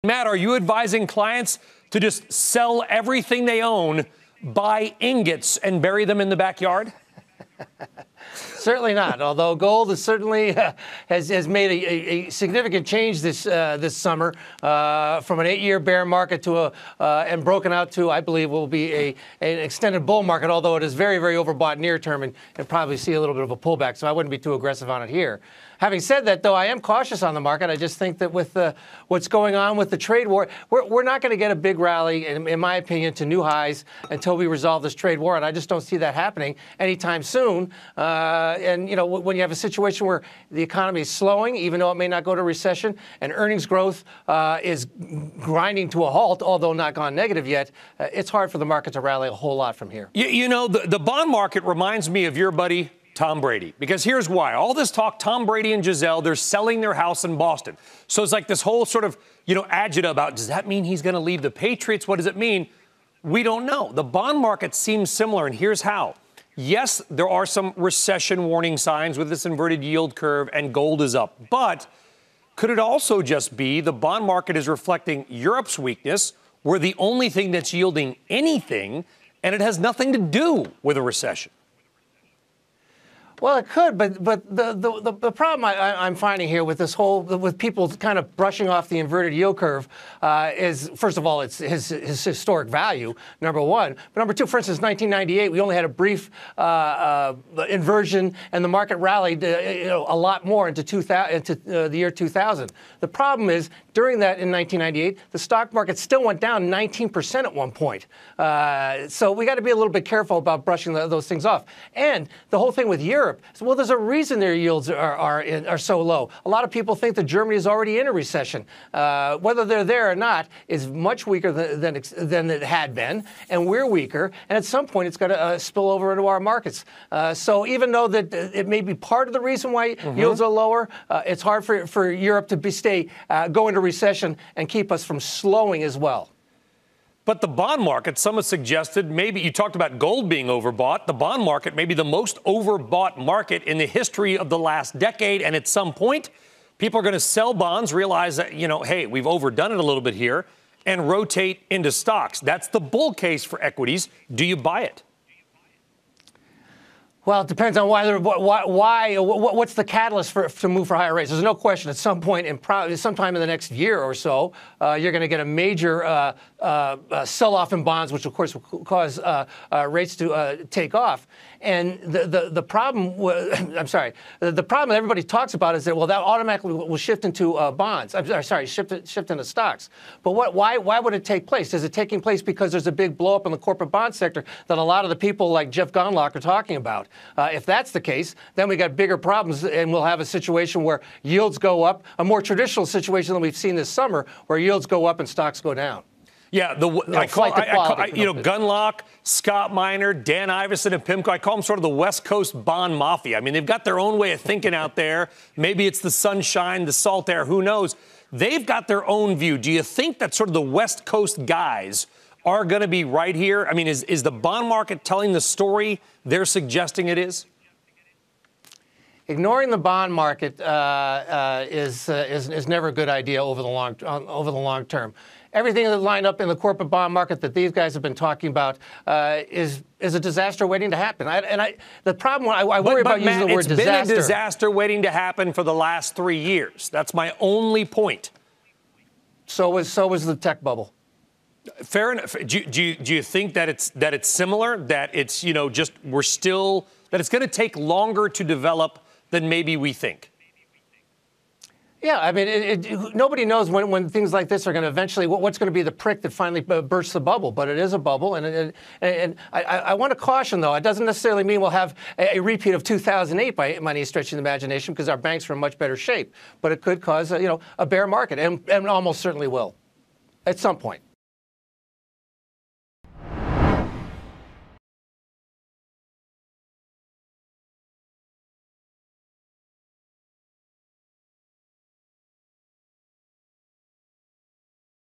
Matt, are you advising clients to just sell everything they own, buy ingots, and bury them in the backyard? Certainly not. Although gold is certainly has made a significant change this summer from an 8-year bear market to and broken out to, I believe, will be an extended bull market. Although it is very, very overbought near term, and probably see a little bit of a pullback. So I wouldn't be too aggressive on it here. Having said that, though, I am cautious on the market. I just think that with what's going on with the trade war, we're not going to get a big rally, in my opinion, to new highs until we resolve this trade war, and I just don't see that happening anytime soon. And, you know, when you have a situation where the economy is slowing, even though it may not go to recession, and earnings growth is grinding to a halt, although not gone negative yet, it's hard for the market to rally a whole lot from here. You know, the bond market reminds me of your buddy Tom Brady, because here's why. All this talk, Tom Brady and Giselle, they're selling their house in Boston. So it's like this whole sort of, agita about, does that mean he's going to leave the Patriots? What does it mean? We don't know. The bond market seems similar, and here's how. Yes, there are some recession warning signs with this inverted yield curve, and gold is up. But could it also just be the bond market is reflecting Europe's weakness? We're the only thing that's yielding anything, and it has nothing to do with a recession. Well, it could, but the problem I'm finding here with this with people kind of brushing off the inverted yield curve is, first of all, it's his historic value, number one. But number two, for instance, 1998, we only had a brief inversion, and the market rallied a lot more into the year 2000. The problem is, during that in 1998, the stock market still went down 19% at one point. So we got to be a little bit careful about brushing those things off. And the whole thing with Europe, well, there's a reason their yields are so low. A lot of people think that Germany is already in a recession. Whether they're there or not is much weaker than it had been, and we're weaker. And at some point, it's going to spill over into our markets. So even though that it may be part of the reason why yields are lower, it's hard for Europe to go into recession and keep us from slowing as well. But the bond market, some have suggested, maybe you talked about gold being overbought. The bond market may be the most overbought market in the history of the last decade. And at some point, people are going to sell bonds, realize that, hey, we've overdone it a little bit here, and rotate into stocks. That's the bull case for equities. Do you buy it? Well, it depends on what's the catalyst to move for higher rates. There's no question at some point, sometime in the next year or so, you're going to get a major sell-off in bonds, which of course will cause rates to take off. And the problem, the problem that everybody talks about is that, well, that automatically will shift into bonds. Shift into stocks. But why would it take place? Is it taking place because there's a big blow-up in the corporate bond sector that a lot of the people like Jeff Gonlock are talking about? If that's the case, then we got bigger problems, and we'll have a situation where yields go up, a more traditional situation than we've seen this summer, where yields go up and stocks go down. Yeah, Gunlock, Scott Miner, Dan Ivison, and Pimco, I call them sort of the West Coast bond mafia. I mean, they've got their own way of thinking out there. Maybe it's the sunshine, the salt air, who knows? They've got their own view. Do you think that sort of the West Coast guys are going to be right here? I mean, is the bond market telling the story they're suggesting it is? Ignoring the bond market is never a good idea over the long term. Everything that lined up in the corporate bond market that these guys have been talking about is a disaster waiting to happen. The problem I worry about using the word disaster. It's been a disaster waiting to happen for the last 3 years. That's my only point. So was the tech bubble. Fair enough. Do you think that it's similar? That it's that it's going to take longer to develop than maybe we think? Yeah, I mean, nobody knows when things like this are going to eventually, what's going to be the prick that finally bursts the bubble. But it is a bubble. And I want to caution, though, it doesn't necessarily mean we'll have a repeat of 2008 by any stretch of the imagination, because our banks are in much better shape. But it could cause, a bear market, and almost certainly will at some point.